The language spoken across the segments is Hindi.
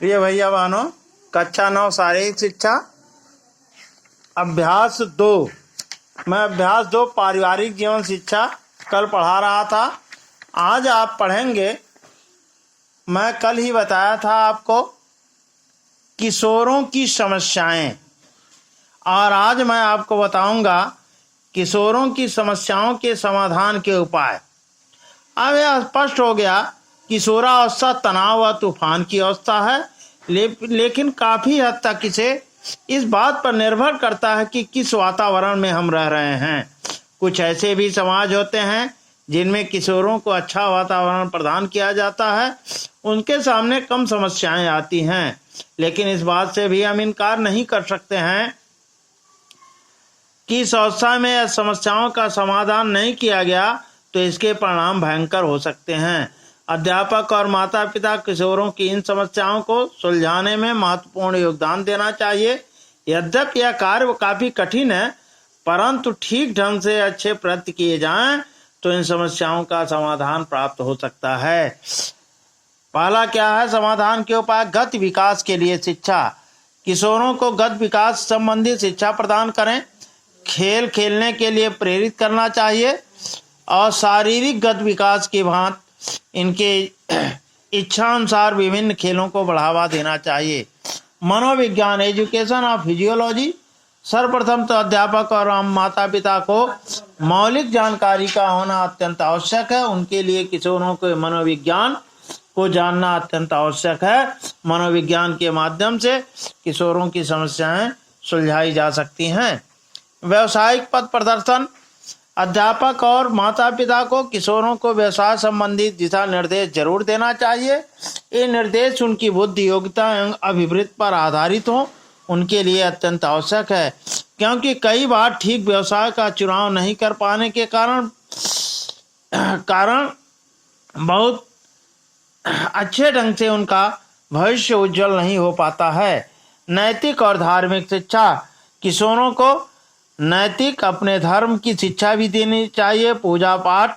प्रिय भैया बहनों, कक्षा 9 शारीरिक शिक्षा अभ्यास 2। मैं अभ्यास 2 पारिवारिक जीवन शिक्षा कल पढ़ा रहा था। आज आप पढ़ेंगे, मैं कल ही बताया था आपको, किशोरों की समस्याएं, और आज मैं आपको बताऊंगा किशोरों की समस्याओं के समाधान के उपाय। अब यह स्पष्ट हो गया, किशोरावस्था तनाव व तूफान की अवस्था है, लेकिन काफी हद तक इसे इस बात पर निर्भर करता है कि किस वातावरण में हम रह रहे हैं। कुछ ऐसे भी समाज होते हैं जिनमें किशोरों को अच्छा वातावरण प्रदान किया जाता है, उनके सामने कम समस्याएं आती हैं, लेकिन इस बात से भी हम इनकार नहीं कर सकते हैं कि इस अवस्था में समस्याओं का समाधान नहीं किया गया तो इसके परिणाम भयंकर हो सकते हैं। अध्यापक और माता पिता किशोरों की इन समस्याओं को सुलझाने में महत्वपूर्ण योगदान देना चाहिए। यद्यपि यह कार्य काफी कठिन है, परंतु ठीक ढंग से अच्छे प्रयत्न किए जाएं तो इन समस्याओं का समाधान प्राप्त हो सकता है। पहला क्या है समाधान के उपाय? गत विकास के लिए शिक्षा। किशोरों को गत विकास संबंधी शिक्षा प्रदान करें। खेल खेलने के लिए प्रेरित करना चाहिए और शारीरिक गत विकास के भांति इनके इच्छा अनुसार विभिन्न खेलों को बढ़ावा देना चाहिए। मनोविज्ञान, एजुकेशन ऑफ फिजियोलॉजी। सर्वप्रथम तो अध्यापक और माता पिता को मौलिक जानकारी का होना अत्यंत आवश्यक है। उनके लिए किशोरों के मनोविज्ञान को जानना अत्यंत आवश्यक है। मनोविज्ञान के माध्यम से किशोरों की समस्याएं सुलझाई जा सकती हैं। व्यवसायिक पथ प्रदर्शन। अध्यापक और माता पिता को किशोरों को व्यवसाय संबंधी दिशा निर्देश जरूर देना चाहिए। ये निर्देश उनकी बुद्धि, योग्यता एवं अभिवृत्ति पर आधारित हो, उनके लिए अत्यंत आवश्यक है, क्योंकि कई बार ठीक व्यवसाय का चुनाव नहीं कर पाने के कारण बहुत अच्छे ढंग से उनका भविष्य उज्जवल नहीं हो पाता है। नैतिक और धार्मिक शिक्षा। किशोरों को नैतिक अपने धर्म की शिक्षा भी देनी चाहिए। पूजा पाठ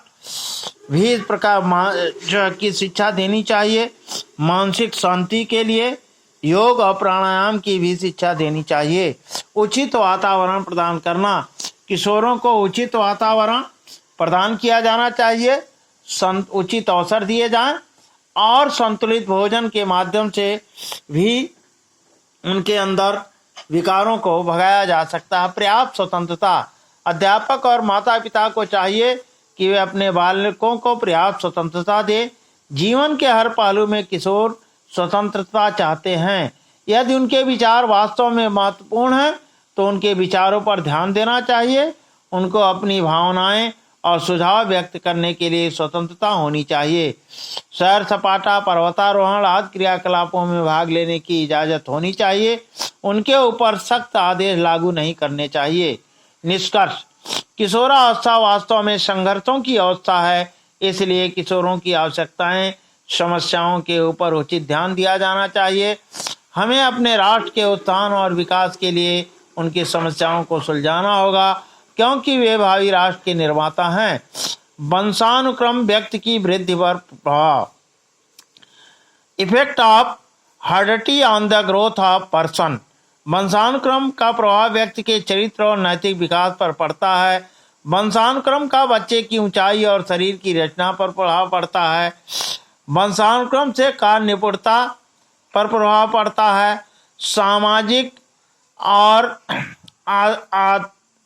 भी इस प्रकार की शिक्षा देनी चाहिए। मानसिक शांति के लिए योग और प्राणायाम की भी शिक्षा देनी चाहिए। उचित वातावरण प्रदान करना। किशोरों को उचित वातावरण प्रदान किया जाना चाहिए, उचित अवसर दिए जाएं और संतुलित भोजन के माध्यम से भी उनके अंदर विकारों को भगाया जा सकता है। पर्याप्त स्वतंत्रता। अध्यापक और माता पिता को चाहिए कि वे अपने बालकों को पर्याप्त स्वतंत्रता दें। जीवन के हर पहलू में किशोर स्वतंत्रता चाहते हैं। यदि उनके विचार वास्तव में महत्वपूर्ण हैं तो उनके विचारों पर ध्यान देना चाहिए। उनको अपनी भावनाएं और सुझाव व्यक्त करने के लिए स्वतंत्रता होनी चाहिए। सैर सपाटा, पर्वतारोहण आदि क्रियाकलापों में भाग लेने की इजाजत होनी चाहिए। उनके ऊपर सख्त आदेश लागू नहीं करने चाहिए। निष्कर्ष, किशोरावस्था वास्तव में संघर्षों की अवस्था है, इसलिए किशोरों की आवश्यकताएं, समस्याओं के ऊपर उचित ध्यान दिया जाना चाहिए। हमें अपने राष्ट्र के उत्थान और विकास के लिए उनकी समस्याओं को सुलझाना होगा, क्योंकि वे भावी राष्ट्र के निर्माता हैं। वंशानुक्रम व्यक्ति की वृद्धि पर प्रभाव। Effect of heredity on the growth of person. वंशानुक्रम का प्रभाव व्यक्ति के चरित्र और नैतिक विकास पर पड़ता है। वंशानुक्रम का बच्चे की ऊंचाई और शरीर की रचना पर प्रभाव पड़ता है। वंशानुक्रम से कार्य निपुणता पर प्रभाव पड़ता है। सामाजिक और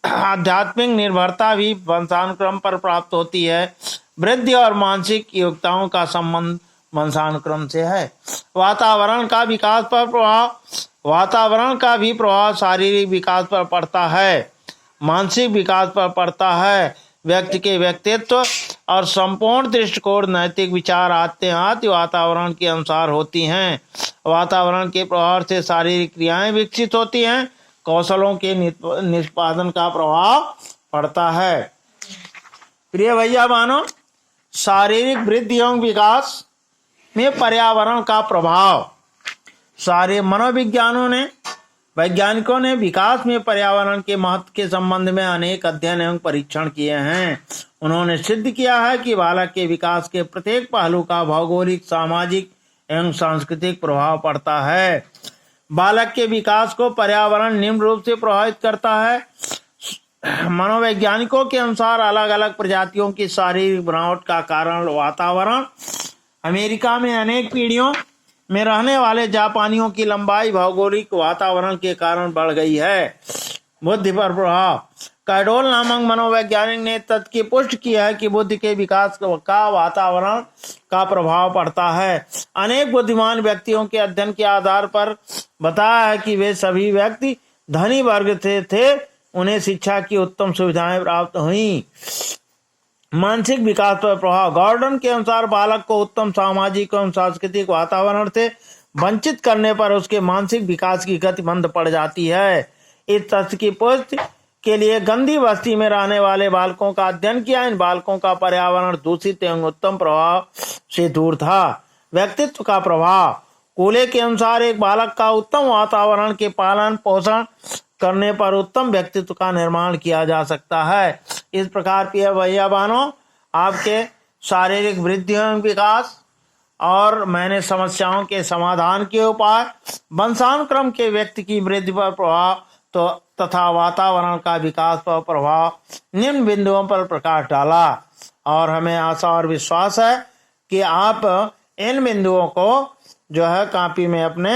आध्यात्मिक निर्भरता भी वंशानुक्रम पर प्राप्त होती है। वृद्धि और मानसिक योग्यताओं का संबंध वंशानुक्रम से है। वातावरण का विकास पर प्रभाव। वातावरण का भी प्रभाव शारीरिक विकास पर पड़ता है, मानसिक विकास पर पड़ता है। व्यक्ति के व्यक्तित्व और संपूर्ण दृष्टिकोण, नैतिक विचार आते वातावरण के अनुसार होती हैं। वातावरण के प्रभाव से शारीरिक क्रियाएं विकसित होती हैं। कौशलों के निष्पादन का प्रभाव पड़ता है। प्रिय भैया बहनों, शारीरिक वृद्धि एवं विकास में पर्यावरण का प्रभाव। सारे वैज्ञानिकों ने विकास में पर्यावरण के महत्व के संबंध में अनेक अध्ययन एवं परीक्षण किए हैं। उन्होंने सिद्ध किया है कि बालक के विकास के प्रत्येक पहलू का भौगोलिक, सामाजिक एवं सांस्कृतिक प्रभाव पड़ता है। बालक के विकास को पर्यावरण निम्न रूप से प्रभावित करता है। मनोवैज्ञानिकों के अनुसार अलग अलग प्रजातियों की शारीरिक बनावट का कारण वातावरण। अमेरिका में अनेक पीढ़ियों में रहने वाले जापानियों की लंबाई भौगोलिक वातावरण के कारण बढ़ गई है। बुद्धि पर प्रभाव। कैडोल नामक मनोवैज्ञानिक ने तथ्य की पुष्टि की है कि बुद्धि के विकास का वातावरण का प्रभाव पड़ता है। अनेक बुद्धिमान व्यक्तियों के अध्ययन के आधार पर बताया है कि वे सभी व्यक्ति धनी वर्ग से थे, उन्हें शिक्षा की उत्तम सुविधाएं प्राप्त हुई। मानसिक विकास पर प्रभाव। गॉर्डन के अनुसार बालक को उत्तम सामाजिक एवं सांस्कृतिक वातावरण से वंचित करने पर उसके मानसिक विकास की गति मंद पड़ जाती है। इस तथ्य की पुष्टि के लिए गंदी बस्ती में रहने वाले बालकों का अध्ययन किया। इन बालकों का पर्यावरण दूषित एवं उत्तम प्रभाव से दूर था। व्यक्तित्व का प्रभाव। कूले के अनुसार एक बालक का उत्तम वातावरण के पालन पोषण करने पर उत्तम व्यक्तित्व का निर्माण किया जा सकता है। इस प्रकार प्रिय भैया बहनों, आपके शारीरिक वृद्धि एवं विकास और मैंने समस्याओं के समाधान के उपाय, वंशानुक्रम के व्यक्ति की वृद्धि पर प्रभाव तो तथा वातावरण का विकास पर प्रभाव निम्न बिंदुओं पर प्रकाश डाला। और हमें आशा और विश्वास है कि आप इन बिंदुओं को जो है कॉपी में अपने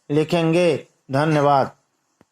लिखेंगे। धन्यवाद।